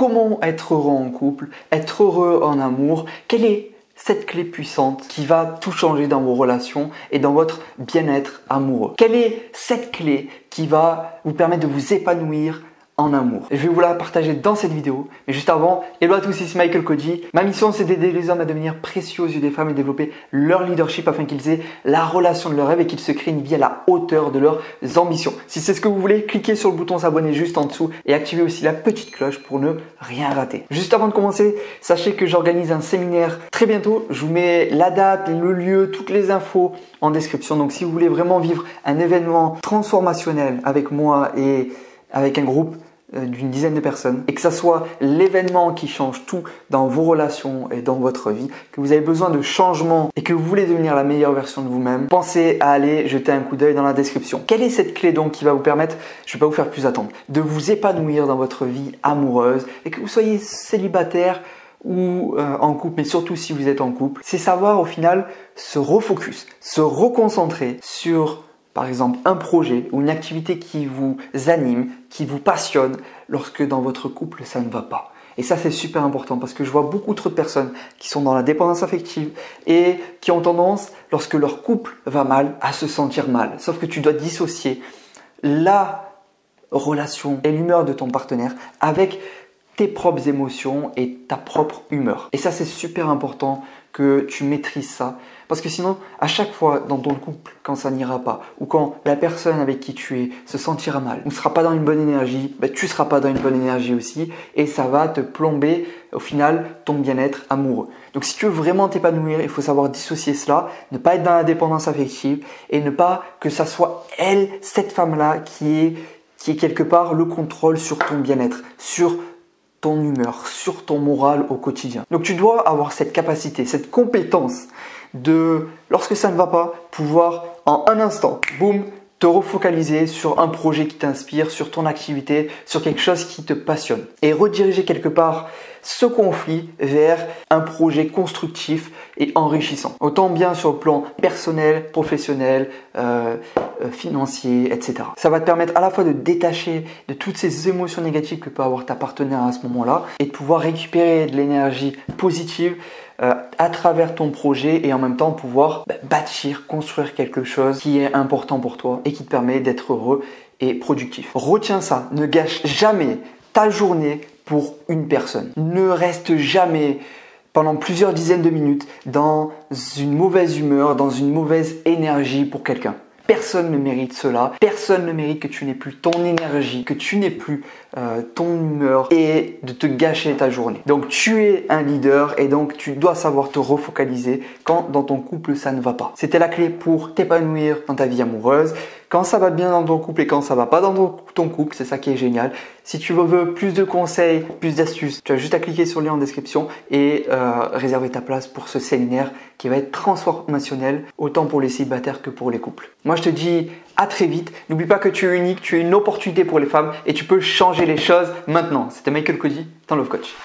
comment être heureux en couple, être heureux en amour, quelle est cette clé puissante qui va tout changer dans vos relations et dans votre bien-être amoureux. Quelle est cette clé qui va vous permettre de vous épanouir en amour. Je vais vous la partager dans cette vidéo. Mais juste avant, hello à tous, ici Michael Koji. Ma mission, c'est d'aider les hommes à devenir précieux aux yeux des femmes et développer leur leadership afin qu'ils aient la relation de leur rêve et qu'ils se créent une vie à la hauteur de leurs ambitions. Si c'est ce que vous voulez, cliquez sur le bouton s'abonner juste en dessous et activez aussi la petite cloche pour ne rien rater. Juste avant de commencer, sachez que j'organise un séminaire très bientôt. Je vous mets la date, le lieu, toutes les infos en description. Donc si vous voulez vraiment vivre un événement transformationnel avec moi et avec un groupe d'une dizaine de personnes et que ça soit l'événement qui change tout dans vos relations et dans votre vie, que vous avez besoin de changement et que vous voulez devenir la meilleure version de vous-même, pensez à aller jeter un coup d'œil dans la description. Quelle est cette clé donc qui va vous permettre, je ne vais pas vous faire plus attendre, de vous épanouir dans votre vie amoureuse et que vous soyez célibataire ou en couple, mais surtout si vous êtes en couple, c'est savoir au final se refocus, se reconcentrer sur par exemple un projet ou une activité qui vous anime, qui vous passionne lorsque dans votre couple ça ne va pas. Et ça c'est super important parce que je vois beaucoup trop de personnes qui sont dans la dépendance affective et qui ont tendance lorsque leur couple va mal à se sentir mal. Sauf que tu dois dissocier la relation et l'humeur de ton partenaire avec tes propres émotions et ta propre humeur. Et ça c'est super important que tu maîtrises ça. Parce que sinon, à chaque fois dans ton couple, quand ça n'ira pas, ou quand la personne avec qui tu es se sentira mal, ou ne sera pas dans une bonne énergie, tu ne seras pas dans une bonne énergie aussi, et ça va te plomber au final ton bien-être amoureux. Donc si tu veux vraiment t'épanouir, il faut savoir dissocier cela, ne pas être dans la dépendance affective, et ne pas que ça soit elle, cette femme-là, qui est quelque part le contrôle sur ton bien-être, sur ton humeur, sur ton moral au quotidien. Donc tu dois avoir cette capacité, cette compétence de, lorsque ça ne va pas, pouvoir en un instant, boum, te refocaliser sur un projet qui t'inspire, sur ton activité, sur quelque chose qui te passionne et rediriger quelque part ce conflit vers un projet constructif et enrichissant. Autant bien sur le plan personnel, professionnel, financier, etc. Ça va te permettre à la fois de détacher de toutes ces émotions négatives que peut avoir ta partenaire à ce moment-là et de pouvoir récupérer de l'énergie positive à travers ton projet et en même temps pouvoir bâtir, construire quelque chose qui est important pour toi et qui te permet d'être heureux et productif. Retiens ça, ne gâche jamais ta journée pour une personne. Ne reste jamais pendant plusieurs dizaines de minutes dans une mauvaise humeur, dans une mauvaise énergie pour quelqu'un. Personne ne mérite cela. Personne ne mérite que tu n'aies plus ton énergie, que tu n'aies plus ton humeur et de te gâcher ta journée. Donc tu es un leader et donc tu dois savoir te refocaliser quand dans ton couple ça ne va pas. C'était la clé pour t'épanouir dans ta vie amoureuse. Quand ça va bien dans ton couple et quand ça va pas dans ton couple, c'est ça qui est génial. Si tu veux plus de conseils, plus d'astuces, tu as juste à cliquer sur le lien en description et réserver ta place pour ce séminaire qui va être transformationnel autant pour les célibataires que pour les couples. Moi je te dis à très vite. N'oublie pas que tu es unique, tu es une opportunité pour les femmes et tu peux changer les choses maintenant. C'était Michael Koji, ton Love Coach.